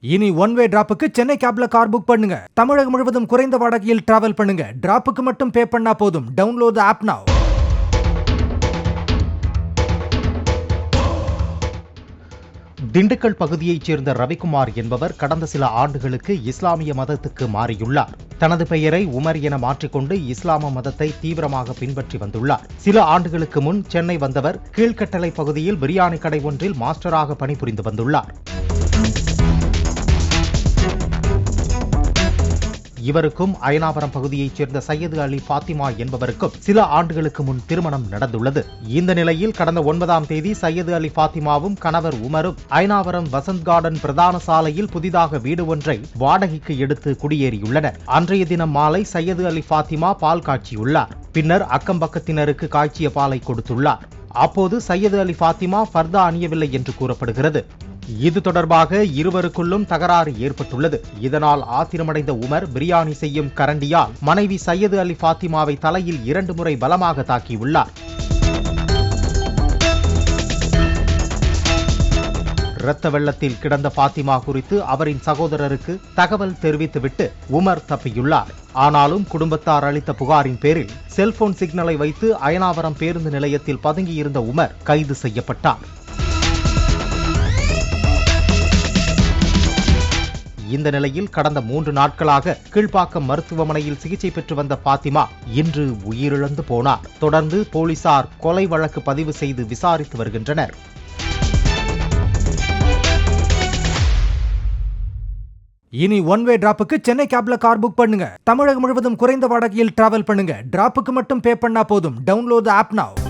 இனி one way டிராப்புக்கு Chennai கேப்ல car book பண்ணுங்க. தமிழகம் முழுவதும் குறைந்த வாடகையில் டிராவல் பண்ணுங்க. டிராப்புக்கு மட்டும் பே பண்ணா போதும். டவுன்லோட் தி ஆப் நவ. திண்டுக்கல் பகுதியைச் சேர்ந்த ரவிக்குமார் என்பவர் கடந்த சில ஆண்டுகளுக்கு இஸ்லாமிய மதத்துக்கு மாறியுள்ளார். தனது பெயரை உமர் என மாற்றிக்கொண்டு இஸ்லாம மதத்தை தீவிரமாக பின்பற்றி வந்துள்ளார். சில ஆண்டுகளுக்கு முன் சென்னை வந்தவர் கீழ்கட்டளை பகுதியில் பிரியாணி கடை ஒன்றில் மாஸ்டராக பணிபுரிந்து வந்துள்ளார். இவருக்கும் அயனாவரம் பகுதியைச் சேர்ந்த சையது அலி ஃபாத்திமா என்பவருக்கும் சில ஆண்டுகளுக்கு முன் திருமணம் நடந்துள்ளது. இந்த நிலையில் கடந்த 9ஆம் தேதி சையது அலி ஃபாத்திமாவும் கணவர் உமரும் அயனாவரம் வசந்த் கார்டன் பிரதான சாலையில் புதிதாக வீடு ஒன்றை வாடகைக்கு எடுத்து குடியேறியுள்ளனர். அன்றைய தினம் மாலை சையது அலி ஃபாத்திமா பால் காய்ச்சியுள்ளார். பின்னர் அக்கம் பக்கத்தினருக்கு காய்ச்சிய பாலை கொடுத்துள்ளார். அப்போது சையது அலி ஃபாத்திமா ஃபர்தா அணியவில்லை என்று கூறப்படுகிறது. இது தொடர்பாக இருவருக்குள்ளும் தகராறு ஏற்பட்டுள்ளது. இதனால் ஆத்திரமடைந்த உமர் பிரியாணி செய்யும் கரண்டியால் மனைவி சையது அலி ஃபாத்திமாவை தலையில் 2 முறை பலமாக தாக்கியுள்ளார். இரத்த வெள்ளத்தில் கிடந்த ஃபாத்திமா குறித்து அவரின் சகோதரருக்கு தகவல் தெரிவித்துவிட்டு உமர் தப்பியுள்ளார். ஆனாலும் குடும்பத்தார் அளித்த புகாரின் பேரில் செல்போன் சிக்னலை வைத்து அயனாவரம் பேருந்து நிலையத்தில் பதுங்கியிருந்த உமர் கைது செய்யப்பட்டார். இந்த நிலையில் கடந்த 3 நாட்களாக கீழ்ப்பாக்கம் மருத்துவமனையில் சிகிச்சை பெற்று வந்த ஃபாத்திமா இன்று உயிரிழந்து போனார். தொடர்ந்து போலீசார் கொலை வழக்கு பதிவு செய்து விசாரித்து வருகின்றனர். இனி ஒன் வே டிராப்புக்கு சென்னை கேப்ல கார் புக் பண்ணுங்க. தமிழகம் முழுவதும் குறைந்த வாடகையில் டிராவல் பண்ணுங்க. டிராப்புக்கு மட்டும் பே பண்ணா போதும். டவுன்லோட் தி ஆப் நவ.